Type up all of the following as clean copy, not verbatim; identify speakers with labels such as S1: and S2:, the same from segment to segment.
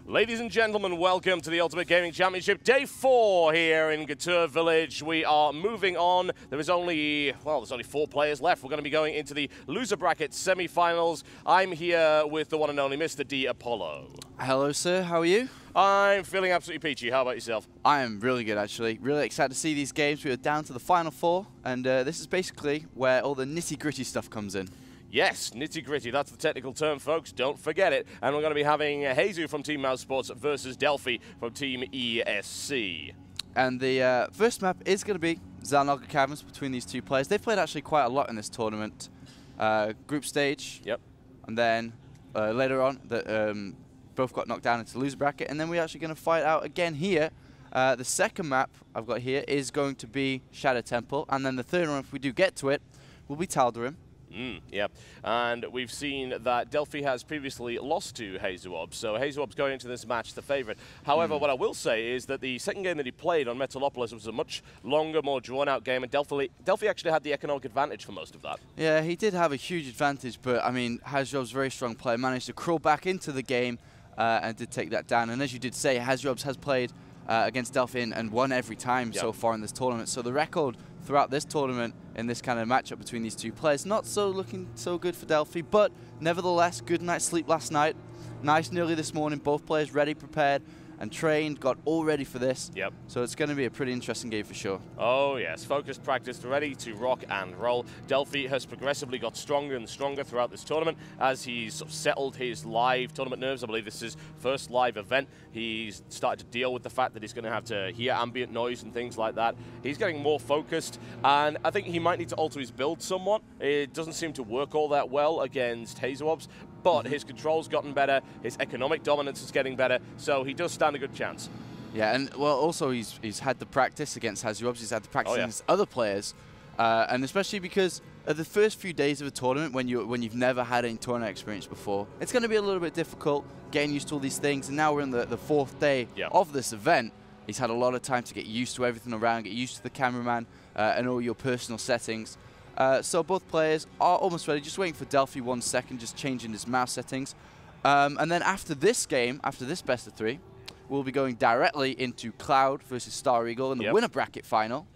S1: Ladies and gentlemen, welcome to the Ultimate Gaming Championship, Day 4 here in Gatur Village. We are moving on. There's only 4 players left. We're going to be going into the loser bracket semi-finals. I'm here with the one and only Mr. D. Apollo.
S2: Hello, sir. How are you?
S1: I'm feeling absolutely peachy. How about yourself?
S2: I am really good, actually. Really excited to see these games. We are down to the final 4, and this is basically where all the nitty-gritty stuff comes in.
S1: Yes, nitty-gritty, that's the technical term, folks. Don't forget it. And we're going to be having Jesus from Team Mouse Sports versus Delphi from Team ESC.
S2: And the first map is going to be Zelnaga Caverns between these two players. They've played actually quite a lot in this tournament. Group stage.
S1: Yep.
S2: And then later on, both got knocked down into the loser bracket. And then we're actually going to fight out again here. The second map I've got here is going to be Shadow Temple. And then the third one, if we do get to it, will be Tal'Darim.
S1: Yeah, and we've seen that Delphi has previously lost to Hasuobs, so Hasuobs going into this match the favourite. However, what I will say is that the second game that he played on Metalopolis was a much longer, more drawn-out game, and Delphi actually had the economic advantage for most of that. Yeah,
S2: he did have a huge advantage, but I mean, Hasuobs, very strong player, managed to crawl back into the game and did take that down. And as you did say, Hasuobs has played against Delphi and won every time so far in this tournament. So the record throughout this tournament in this kind of matchup between these two players, not so looking so good for Delphi, but nevertheless, good night's sleep last night. Nice and early this morning, both players ready, prepared, and trained, got all ready for this.
S1: Yep.
S2: So it's going to be a pretty interesting game for sure.
S1: Oh yes, focused, practiced, ready to rock and roll. Delphi has progressively got stronger and stronger throughout this tournament as he's sort of settled his live tournament nerves. I believe this is his first live event. He's started to deal with the fact that he's going to have to hear ambient noise and things like that. He's getting more focused, and I think he might need to alter his build somewhat. It doesn't seem to work all that well against Hasuobs, but his control's gotten better, his economic dominance is getting better, so he does stand a good chance.
S2: Yeah, and well, also he's had the practice against Hasuobs, he's had the practice against other players, and especially because of the first few days of a tournament, when you've never had any tournament experience before, it's going to be a little bit difficult getting used to all these things. And now we're in the 4th day of this event. He's had a lot of time to get used to everything around, get used to the cameraman and all your personal settings. So both players are almost ready, just waiting for Delphi 1 second, just changing his mouse settings. And then after this game, after this best of 3, we'll be going directly into Cloud versus Star Eagle in the winner bracket final.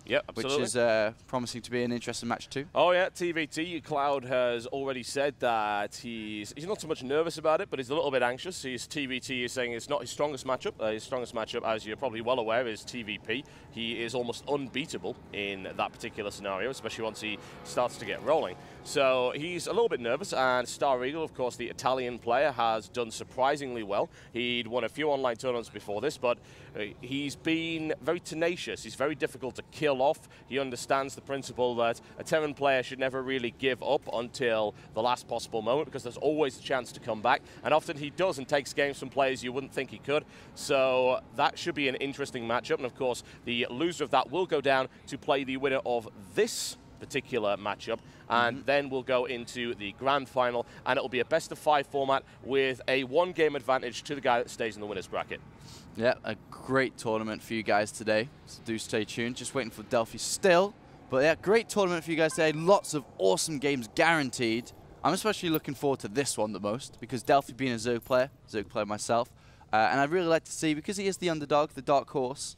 S2: Yep, absolutely. Which is promising to be an interesting match too.
S1: Oh yeah, TVT. Cloud has already said that he's not so much nervous about it, but he's a little bit anxious. TVT is saying it's not his strongest matchup. His strongest matchup, as you're probably well aware, is TVP. He is almost unbeatable in that particular scenario, especially once he starts to get rolling. So he's a little bit nervous, and Star Eagle, of course, the Italian player, has done surprisingly well. He'd won a few online tournaments before this, but he's been very tenacious. He's very difficult to kill off. He understands the principle that a Terran player should never really give up until the last possible moment, because there's always a chance to come back, and often he does and takes games from players you wouldn't think he could. So that should be an interesting matchup, and of course the loser of that will go down to play the winner of this particular matchup, and then we'll go into the grand final, and it'll be a best-of-5 format with a 1-game advantage to the guy that stays in the winner's bracket.
S2: Yeah, a great tournament for you guys today, so do stay tuned. Just waiting for Delphi still, but yeah, great tournament for you guys today. Lots of awesome games guaranteed. I'm especially looking forward to this one the most, because Delphi being a Zerg player myself, and I'd really like to see, because he is the underdog, the dark horse,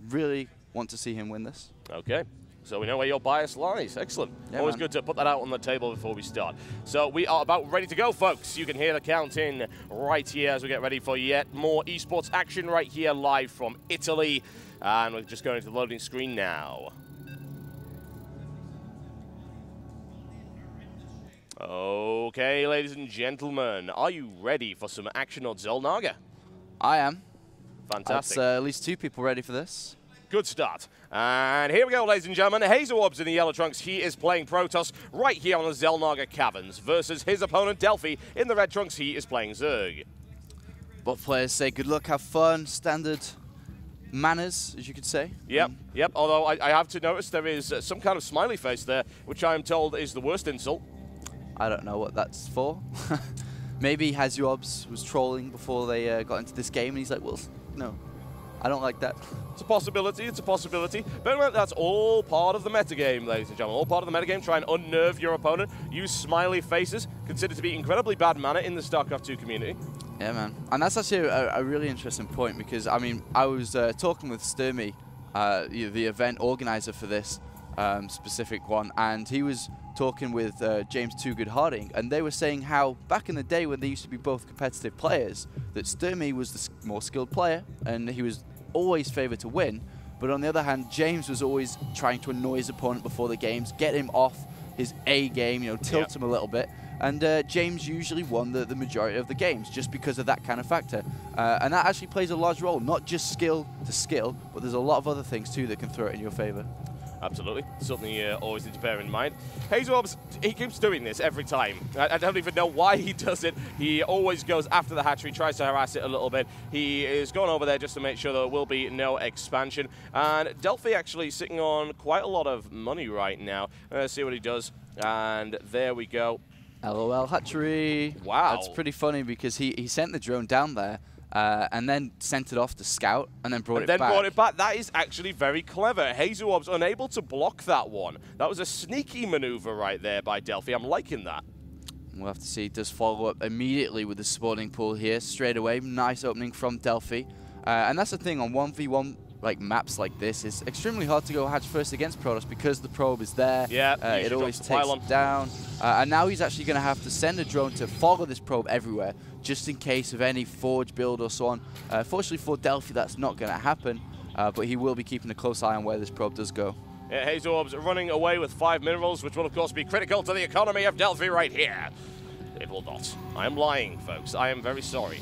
S2: really want to see him win this.
S1: Okay. So we know where your bias lies. Excellent.
S2: Yeah,
S1: always good to put that out on the table before we start. So we are about ready to go, folks. You can hear the count in right here as we get ready for yet more esports action right here live from Italy. And we're just going to the loading screen now. Okay, ladies and gentlemen, are you ready for some action on Zelnaga?
S2: I am.
S1: Fantastic.
S2: That's at least 2 people ready for this.
S1: Good start. And here we go, ladies and gentlemen. Hasuobs in the yellow trunks. He is playing Protoss right here on the Zelnaga Caverns versus his opponent, Delphi. In the red trunks, he is playing Zerg.
S2: Both players say good luck, have fun, standard manners, as you could say.
S1: Yep, yep. Although I have to notice there is some kind of smiley face there, which I am told is the worst insult.
S2: I don't know what that's for. Maybe Hasuobs was trolling before they got into this game, and he's like, well, no. I don't like that.
S1: It's a possibility, it's a possibility. But that's all part of the metagame, ladies and gentlemen. All part of the metagame. Try and unnerve your opponent. Use smiley faces. Considered to be incredibly bad manner in the StarCraft 2 community.
S2: Yeah, man. And that's actually a really interesting point because, I mean, I was talking with Sturmy, the event organizer for this specific one, and he was talking with James Too Good Harding, and they were saying how back in the day when they used to be both competitive players, that Sturmy was the more skilled player, and he was always favored to win. But on the other hand, James was always trying to annoy his opponent before the games, get him off his A game, you know, tilt him a little bit. And James usually won the majority of the games just because of that kind of factor. And that actually plays a large role, not just skill to skill, but there's a lot of other things too that can throw it in your favor.
S1: Absolutely. Something you always need to bear in mind. Hasuobs, he keeps doing this every time. I don't even know why he does it. He always goes after the hatchery, tries to harass it a little bit. He is going over there just to make sure there will be no expansion. And Delphi actually sitting on quite a lot of money right now. Let's see what he does. And there we go.
S2: LOL hatchery.
S1: Wow.
S2: That's pretty funny because he sent the drone down there and then sent it off to scout and then brought it back.
S1: That is actually very clever. Hasuobs unable to block that one. That was a sneaky maneuver right there by Delphi. I'm liking that.
S2: We'll have to see. He does follow up immediately with the spawning pool here straight away. Nice opening from Delphi. And that's the thing on 1v1 like maps like this, it's extremely hard to go hatch first against Protoss because the probe is there.
S1: Yeah,
S2: it always takes it down. And now he's actually going to have to send a drone to follow this probe everywhere, just in case of any forge build or so on. Fortunately for Delphi, that's not going to happen, but he will be keeping a close eye on where this probe does go.
S1: Yeah, Hasuobs running away with 5 minerals, which will of course be critical to the economy of Delphi right here. It will not. I am lying, folks. I am very sorry.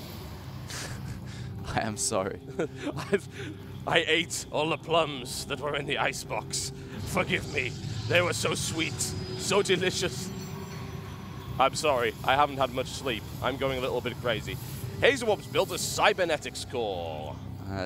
S2: I am sorry.
S1: I ate all the plums that were in the icebox. Forgive me. They were so sweet, so delicious. I'm sorry. I haven't had much sleep. I'm going a little bit crazy. Hasuobs built a cybernetics core.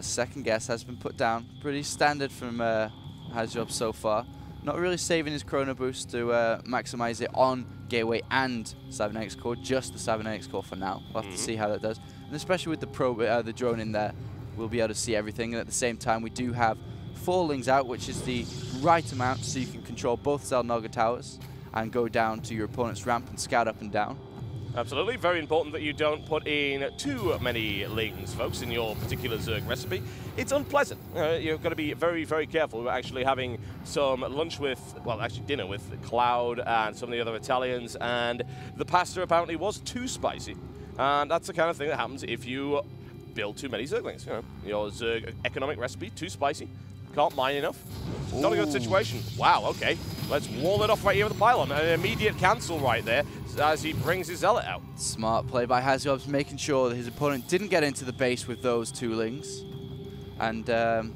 S2: Second guess has been put down. Pretty standard from Hasuobs so far. Not really saving his chrono boost to maximize it on gateway and cybernetics core. Just the cybernetics core for now. We'll have to see how that does. And especially with the probe, the drone in there, we'll be able to see everything. And at the same time, we do have 4 lings out, which is the right amount, so you can control both Xel'Naga towers and go down to your opponent's ramp and scout up and down.
S1: Absolutely. Very important that you don't put in too many lings, folks, in your particular Zerg recipe. It's unpleasant. You've got to be very, very careful. We're actually having some lunch with, well, actually dinner with Cloud and some of the other Italians, and the pasta apparently was too spicy. And that's the kind of thing that happens if you build too many Zerglings. You know, your Zerg economic recipe, too spicy. Can't mine enough. Not a good situation. Wow, okay. Let's wall it off right here with the pylon. An immediate cancel right there as he brings his Zealot out.
S2: Smart play by Hasuobs, making sure that his opponent didn't get into the base with those 2 lings and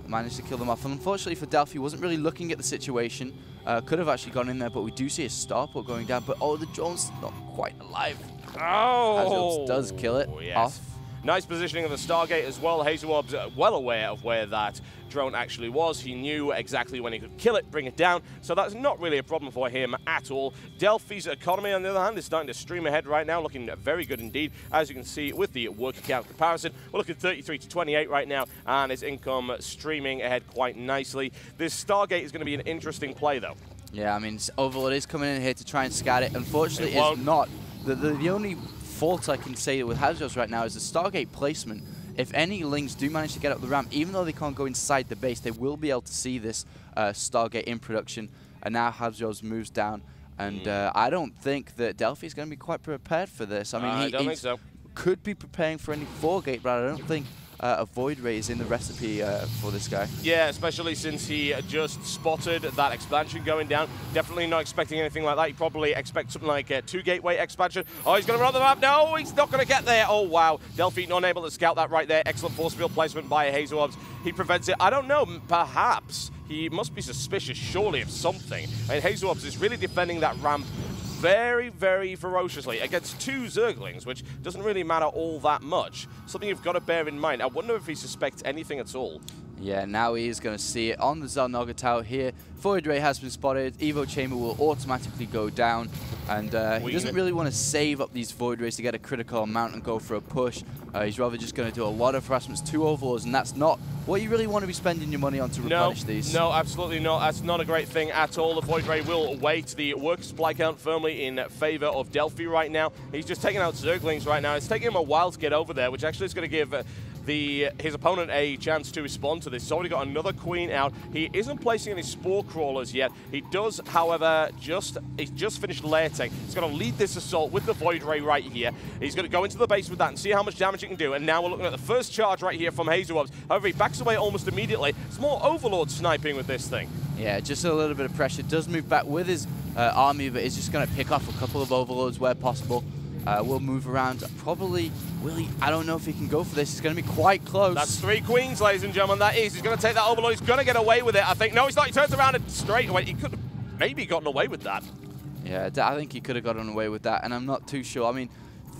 S2: managed to kill them off. And unfortunately for Delphi, he wasn't really looking at the situation. Could have actually gone in there, but we do see a starport going down. But oh, the drone's not quite alive.
S1: Oh!
S2: Hasuobs does kill it off.
S1: Nice positioning of the Stargate as well. Hasuobs well aware of where that drone actually was. He knew exactly when he could kill it, bring it down, so that's not really a problem for him at all. Delphi's economy, on the other hand, is starting to stream ahead right now, looking very good indeed. As you can see with the work account comparison, we're looking 33 to 28 right now, and his income streaming ahead quite nicely. This Stargate is going to be an interesting play, though.
S2: Yeah, I mean, Overlord is coming in here to try and scout it. Unfortunately, it's not. The only fault I can say with Hasuobs right now is the Stargate placement. If any lings do manage to get up the ramp, even though they can't go inside the base, they will be able to see this Stargate in production. And now Hasuobs moves down, and I don't think that Delphi is going to be quite prepared for this. I mean, he could be preparing for any 4-gate, but I don't think a Void Ray is in the recipe for this guy.
S1: Yeah, especially since he just spotted that expansion going down. Definitely not expecting anything like that. He probably expects something like a 2-gateway expansion. Oh, he's going to run the map. No, he's not going to get there. Oh, wow. Delphi not able to scout that right there. Excellent force field placement by Hasuobs. He prevents it. I don't know. Perhaps he must be suspicious, surely, of something. I mean, Hasuobs is really defending that ramp very, very ferociously against 2 Zerglings, which doesn't really matter all that much. Something you've got to bear in mind. I wonder if he suspects anything at all.
S2: Yeah, now he is going to see it on the Xel'Naga Tower here. Void Ray has been spotted. Evo Chamber will automatically go down. And he doesn't really want to save up these Void Rays to get a critical amount and go for a push. He's rather just going to do a lot of harassments to Overlords, and that's not what you really want to be spending your money on to replenish these.
S1: No, absolutely not. That's not a great thing at all. The Void Ray will weight the worker supply count firmly in favor of Delphi right now. He's just taking out Zerglings right now. It's taking him a while to get over there, which actually is going to give his opponent a chance to respond to this. He's already got another queen out. He isn't placing any spore crawlers yet. He does, however, he's just finished lair tech. He's going to lead this assault with the Void Ray right here. He's going to go into the base with that and see how much damage it can do. And now we're looking at the first charge right here from Hasuobs. However, he backs away almost immediately. It's more Overlord sniping with this thing.
S2: Yeah, just a little bit of pressure. Does move back with his army, but is just going to pick off a couple of Overlords where possible. Will move around. Probably, I don't know if he can go for this. It's going to be quite close.
S1: That's 3 queens, ladies and gentlemen. That is. He's going to take that Overlord. He's going to get away with it, I think. No, he's not. He turns around and straight away. He could have maybe gotten away with that.
S2: Yeah, I think he could have gotten away with that, and I'm not too sure. I mean,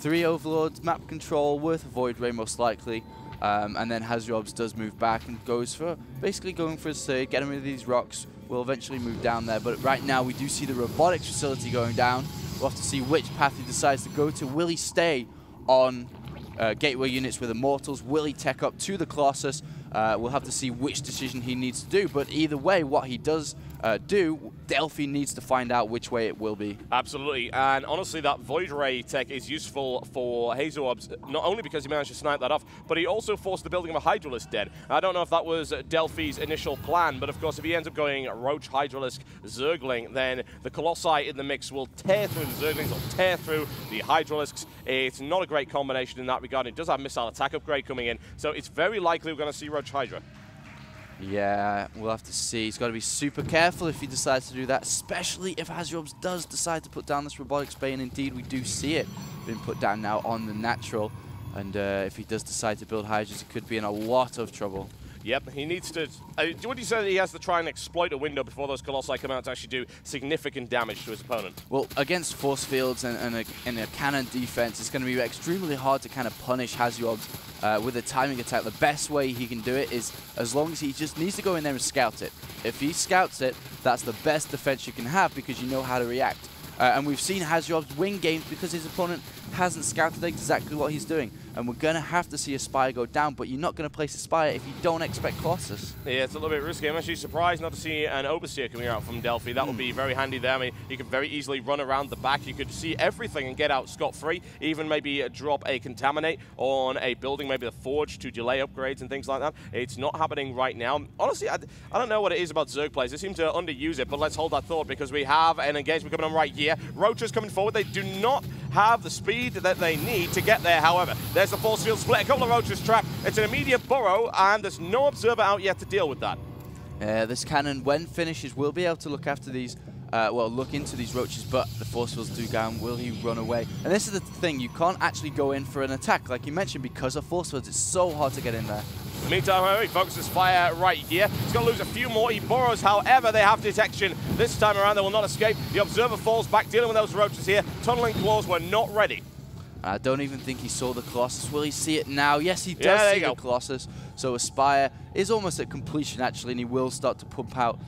S2: 3 Overlords, map control, worth a Void Ray most likely. And then Hasuobs does move back and goes for basically going for his third, get him rid of these rocks. We'll eventually move down there, but right now we do see the robotics facility going down. We'll have to see which path he decides to go to. Will he stay on gateway units with Immortals? Will he tech up to the Colossus? We'll have to see which decision he needs to do, but either way, what he does do, Delphi needs to find out which way it will be.
S1: Absolutely, and honestly, that Void Ray tech is useful for Hasuobs, not only because he managed to snipe that off, but he also forced the building of a Hydralisk dead. I don't know if that was Delphi's initial plan, but of course, if he ends up going Roach, Hydralisk, Zergling, then the Colossi in the mix will tear through the Zerglings, will tear through the Hydralisks. It's not a great combination in that regard. It does have missile attack upgrade coming in, so it's very likely we're going to see Roach Hydra.
S2: Yeah, we'll have to see. He's got to be super careful if he decides to do that, especially if Hasuobs does decide to put down this Robotics Bay, and indeed we do see it being put down now on the natural. And if he does decide to build Hydras, he could be in a lot of trouble.
S1: Yep, he needs to... would you say that he has to try and exploit a window before those Colossi come out to actually do significant damage to his opponent?
S2: Well, against force fields and a cannon defense, it's going to be extremely hard to kind of punish Hasuobs with a timing attack. The best way he can do it is as long as he just needs to go in there and scout it. If he scouts it, that's the best defense you can have because you know how to react. And we've seen Hasuobs win games because his opponent hasn't scouted exactly what he's doing. And we're going to have to see a Spire go down, but you're not going to place a Spire if you don't expect Colossus.
S1: Yeah, it's a little bit risky. I'm actually surprised not to see an Overseer coming out from Delphi. That would be very handy there. I mean, you could very easily run around the back. You could see everything and get out scot-free. Even maybe drop a Contaminate on a building, maybe the Forge, to delay upgrades and things like that. It's not happening right now. Honestly, I don't know what it is about Zerg players. They seem to underuse it, but let's hold that thought because we have an engagement coming on right here. Roaches coming forward. They do not have the speed that they need to get there, however. There's the force field split. A couple of Roaches trapped. It's an immediate burrow, and there's no Observer out yet to deal with that.
S2: This cannon, when finishes, will be able to look after these, look into these Roaches, but the force fields do go down. Will he run away? And this is the thing, you can't actually go in for an attack, like you mentioned, because of force fields. It's so hard to get in there.
S1: Meantime, he focuses fire right here. He's going to lose a few more. He burrows, however, they have detection. This time around, they will not escape. The Observer falls back, dealing with those Roaches here. Tunneling claws were not ready.
S2: I don't even think he saw the Colossus. Will he see it now? Yes, he does see the Colossus. So Aspire is almost at completion, actually, and he will start to pump out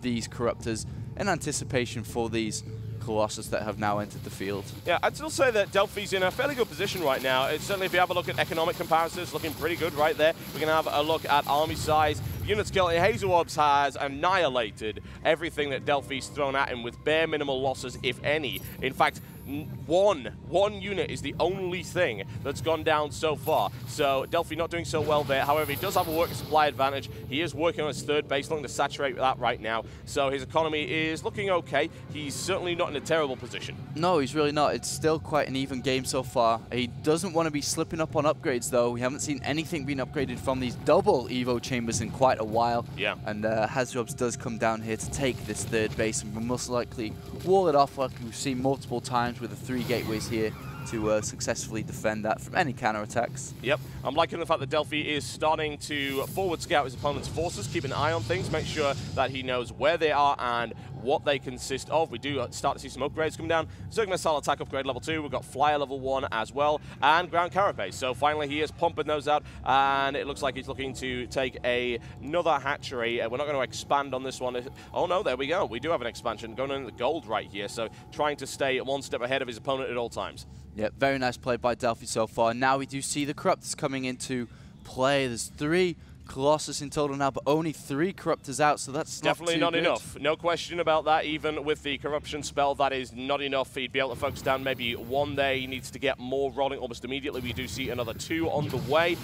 S2: these Corruptors in anticipation for these Colossus that have now entered the field.
S1: Yeah, I'd still say that Delphi's in a fairly good position right now. It's certainly, if you have a look at economic comparisons, looking pretty good right there. We can have a look at army size. Unit skill, Hasuobs has annihilated everything that Delphi's thrown at him with bare minimal losses, if any. In fact, one unit is the only thing that's gone down so far. So Delphi not doing so well there. However, he does have a worker supply advantage. He is working on his third base, looking to saturate that right now. So his economy is looking okay. He's certainly not in a terrible position.
S2: No, he's really not. It's still quite an even game so far. He doesn't want to be slipping up on upgrades, though. We haven't seen anything being upgraded from these double Evo chambers in quite a while.
S1: Yeah.
S2: And Hasuobs does come down here to take this third base and will most likely wall it off like we've seen multiple times with the 3 gateways here to successfully defend that from any counter-attacks.
S1: Yep, I'm liking the fact that Delphi is starting to forward scout his opponent's forces, keep an eye on things, make sure that he knows where they are and what they consist of. We do start to see some upgrades come down. Zerg Missile Attack upgrade level 2. We've got Flyer level 1 as well, and Ground Carapace. So finally he is pumping those out, and it looks like he's looking to take another hatchery. We're not going to expand on this one. Oh no, there we go. We do have an expansion going in the gold right here, so trying to stay one step ahead of his opponent at all times.
S2: Yeah, very nice play by Delphi so far. Now we do see the Corruptors coming into play. There's 3 Colossus in total now, but only 3 Corruptors out, so that's
S1: definitely
S2: not
S1: good. Enough. No question about that. Even with the corruption spell, that is not enough. He'd be able to focus down maybe 1 there. He needs to get more rolling almost immediately. We do see another 2 on the way.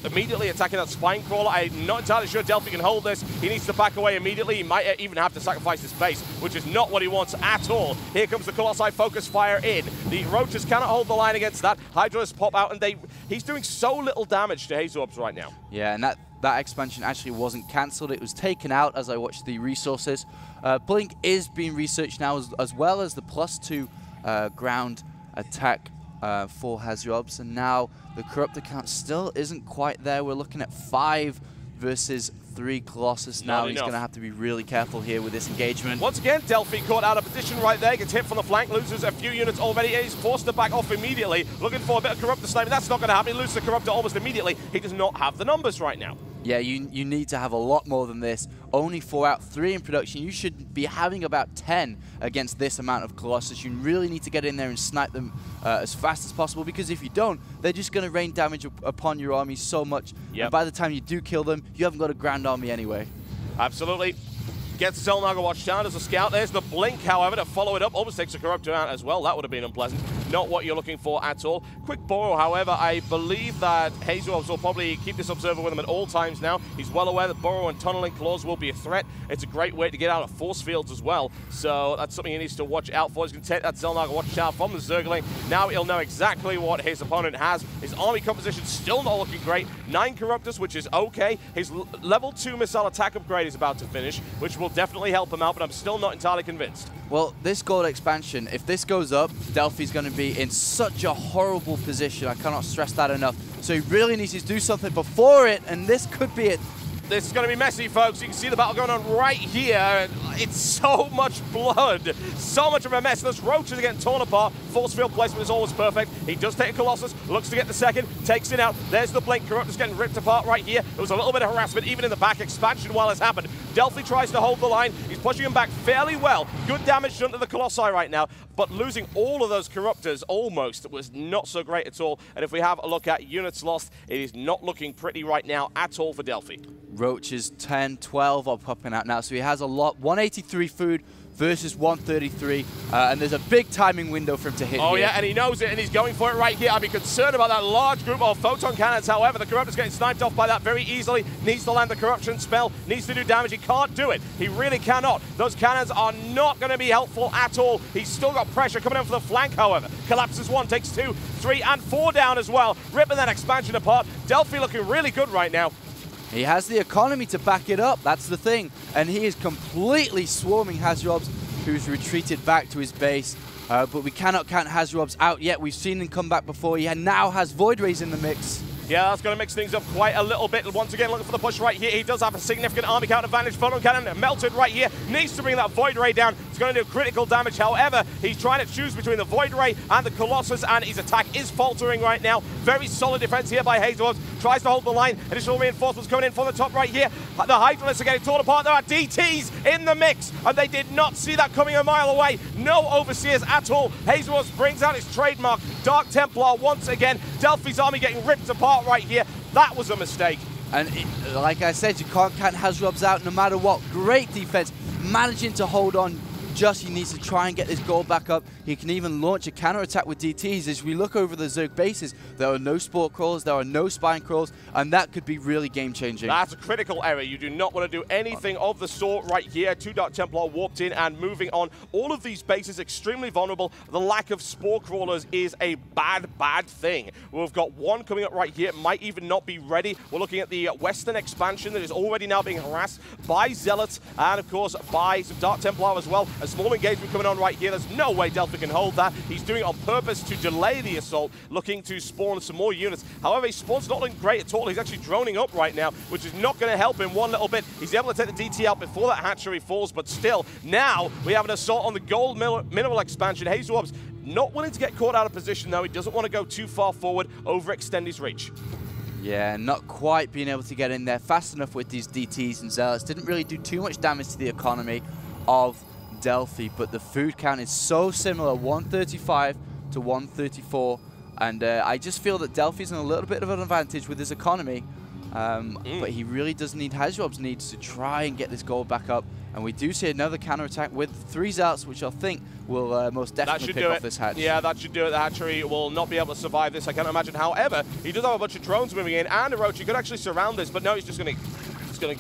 S1: Immediately attacking that Spine Crawler. I'm not entirely sure Delphi can hold this. He needs to back away immediately. He might even have to sacrifice his base, which is not what he wants at all. Here comes the Colossi focus fire in. The Roaches cannot hold the line against that. Hydras pop out, and he's doing so little damage to Hasuobs right now.
S2: Yeah, and that expansion actually wasn't cancelled. It was taken out as I watched the resources. Blink is being researched now as well as the +2 ground attack for Hasuobs. And now the Corruptor count still isn't quite there. We're looking at 5 versus 3 Colossus now. He's going to have to be really careful here with this engagement.
S1: Once again, Delphi caught out of position right there, gets hit from the flank, loses a few units already, and he's forced to back off immediately, looking for a bit of Corruptor sniping. That's not going to happen. He loses the Corruptor almost immediately. He does not have the numbers right now.
S2: Yeah, you need to have a lot more than this. Only 4 out, 3 in production. You should be having about 10 against this amount of Colossus. You really need to get in there and snipe them as fast as possible, because if you don't, they're just going to rain damage upon your army so much. Yep. And by the time you do kill them, you haven't got a grand army anyway.
S1: Absolutely. Gets the Zelnaga watch down as a scout. There's the blink, however, to follow it up. Almost takes a Corruptor out as well. That would have been unpleasant. Not what you're looking for at all. Quick borrow, however, I believe that Hasuobs will probably keep this observer with him at all times now. He's well aware that burrow and tunneling claws will be a threat. It's a great way to get out of force fields as well. So that's something he needs to watch out for. He's going to take that Zelnaga watch down from the Zergling. Now he'll know exactly what his opponent has. His army composition still not looking great. 9 Corruptors, which is okay. His level 2 missile attack upgrade is about to finish, which will definitely help him out, but I'm still not entirely convinced.
S2: Well, this gold expansion, if this goes up, Delphi's going to be in such a horrible position. I cannot stress that enough. So he really needs to do something before it, and this could be it.
S1: This is going to be messy, folks. You can see the battle going on right here. It's so much blood. So much of a mess. Those Roaches are getting torn apart. Force field placement is always perfect. He does take a Colossus, looks to get the second, takes it out. There's the blink. Corruptor's getting ripped apart right here. There was a little bit of harassment even in the back expansion while it's happened. Delphi tries to hold the line. He's pushing him back fairly well. Good damage done to the Colossi right now, but losing all of those Corruptors almost was not so great at all. And if we have a look at units lost, it is not looking pretty right now at all for Delphi.
S2: Roaches 10, 12 are popping out now, so he has a lot. 183 food versus 133, and there's a big timing window for him to hit here.
S1: Yeah, and he knows it, and he's going for it right here. I'd be concerned about that large group of photon cannons. However, the Corruptor's getting sniped off by that very easily. Needs to land the corruption spell, needs to do damage. He can't do it. He really cannot. Those cannons are not going to be helpful at all. He's still got pressure coming in for the flank, however. Collapses 1, takes 2, 3, and 4 down as well. Ripping that expansion apart. Delphi looking really good right now.
S2: He has the economy to back it up, that's the thing. And he is completely swarming Hasuobs, who's retreated back to his base. But we cannot count Hasuobs out yet. We've seen him come back before. He now has Void Rays in the mix.
S1: Yeah, that's going to mix things up quite a little bit. Once again, looking for the push right here. He does have a significant army count advantage. Photon cannon melted right here. Needs to bring that Void Ray down. It's going to do critical damage. However, he's trying to choose between the Void Ray and the Colossus, and his attack is faltering right now. Very solid defense here by Hasuobs. Tries to hold the line. Additional reinforcements coming in from the top right here. The Hydralists are getting torn apart. There are DTs in the mix, and they did not see that coming a mile away. No Overseers at all. Hasuobs brings out his trademark Dark Templar once again. Delphi's army getting ripped apart right here. That was a mistake.
S2: And like I said, you can't count Hasuobs out no matter what. Great defense, managing to hold on. Just he needs to try and get this gold back up. He can even launch a counter-attack with DTs. As we look over the Zerg bases, there are no Spore Crawlers, there are no Spine Crawls, and that could be really game-changing.
S1: That's a critical error. You do not want to do anything of the sort right here. 2 Dark Templar warped in and moving on. All of these bases extremely vulnerable. The lack of Spore Crawlers is a bad, bad thing. We've got one coming up right here. It might even not be ready. We're looking at the Western expansion that is already now being harassed by Zealots and, of course, by some Dark Templar as well. A small engagement coming on right here. There's no way Delphi can hold that. He's doing it on purpose to delay the assault, looking to spawn some more units. However, his spawn's not looking great at all. He's actually droning up right now, which is not going to help him one little bit. He's able to take the DT out before that hatchery falls, but still, now we have an assault on the gold mineral expansion. Hasuobs not willing to get caught out of position, though. He doesn't want to go too far forward, overextend his reach.
S2: Yeah, not quite being able to get in there fast enough with these DTs and Zealots. Didn't really do too much damage to the economy of Delphi, but the food count is so similar, 135 to 134. And I just feel that Delphi's in a little bit of an advantage with his economy. But he really does need, Hasuobs needs to try and get this gold back up. And we do see another counterattack with 3 Zealots, which I think will most definitely pick off this hatch.
S1: Yeah, that should do it. The hatchery will not be able to survive this, I can't imagine. However, he does have a bunch of drones moving in and a roach. He could actually surround this, but no, he's just going to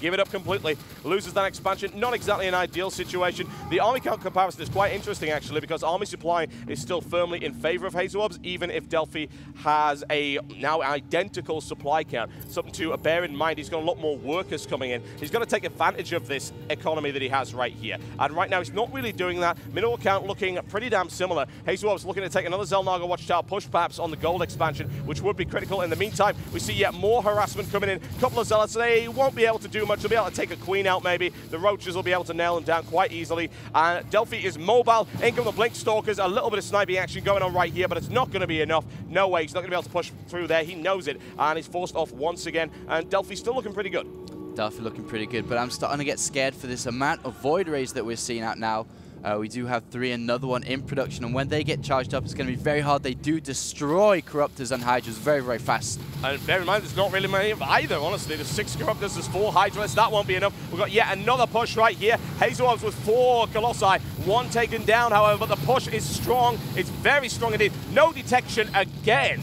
S1: give it up completely. Loses that expansion. Not exactly an ideal situation. The army count comparison is quite interesting, actually, because army supply is still firmly in favor of Hasuobs, even if Delphi has a now identical supply count. Something to bear in mind. He's got a lot more workers coming in. He's got to take advantage of this economy that he has right here. And right now, he's not really doing that. Mineral count looking pretty damn similar. Hasuobs looking to take another Xel'Naga Watchtower push, perhaps, on the gold expansion, which would be critical. In the meantime, we see yet more harassment coming in. A couple of Zealots. They won't be able to do much. They'll be able to take a queen out, maybe. The roaches will be able to nail them down quite easily. And Delphi is mobile. In come the Blink Stalkers. A little bit of sniping action going on right here, but it's not going to be enough. No way. He's not going to be able to push through there. He knows it. And he's forced off once again. And Delphi's still looking pretty good.
S2: Delphi looking pretty good, but I'm starting to get scared for this amount of Void Rays that we're seeing out now. We do have 3, another one in production, and when they get charged up, it's going to be very hard. They do destroy Corruptors and Hydras very, very fast. And
S1: bear in mind, there's not really many of either, honestly. There's 6 Corruptors, there's 4 Hydras. That won't be enough. We've got yet another push right here. Hasuobs with 4 Colossi. 1 taken down, however, but the push is strong. It's very strong indeed. No detection again.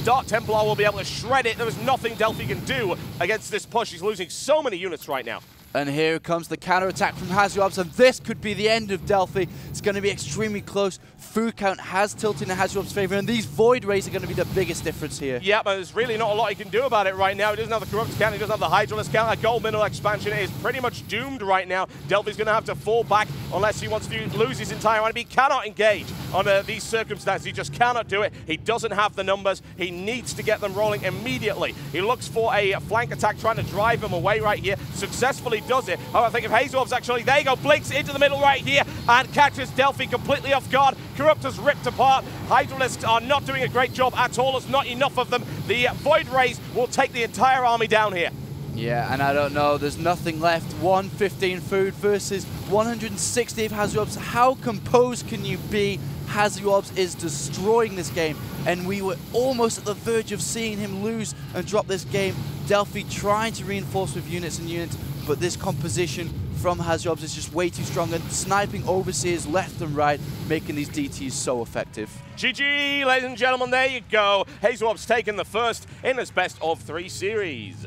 S1: Dark Templar will be able to shred it. There is nothing Delphi can do against this push. He's losing so many units right now.
S2: And here comes the counterattack from Hasuobs, and this could be the end of Delphi. It's going to be extremely close. Food count has tilted in Hasuobs' favor, and these Void Rays are going to be the biggest difference here.
S1: Yeah, but there's really not a lot he can do about it right now. He doesn't have the Corrupt count, he doesn't have the Hydralist count. A gold mineral expansion is pretty much doomed right now. Delphi's going to have to fall back unless he wants to lose his entire army. He cannot engage under these circumstances. He just cannot do it. He doesn't have the numbers. He needs to get them rolling immediately. He looks for a flank attack, trying to drive him away right here. Successfully does it. Oh, I think if Hasuobs actually, there you go, blinks into the middle right here and catches Delphi completely off guard. Corruptors ripped apart. Hydralists are not doing a great job at all. There's not enough of them. The Void Rays will take the entire army down here.
S2: Yeah, and I don't know, there's nothing left. 115 food versus 160 of Hasuobs. How composed can you be? Hasuobs is destroying this game, and we were almost at the verge of seeing him lose and drop this game. Delphi trying to reinforce with units and units, but this composition from Hasuobs is just way too strong, and sniping Overseers left and right, making these DTs so effective.
S1: GG, ladies and gentlemen, there you go. Hasuobs taking the first in this best of 3 series.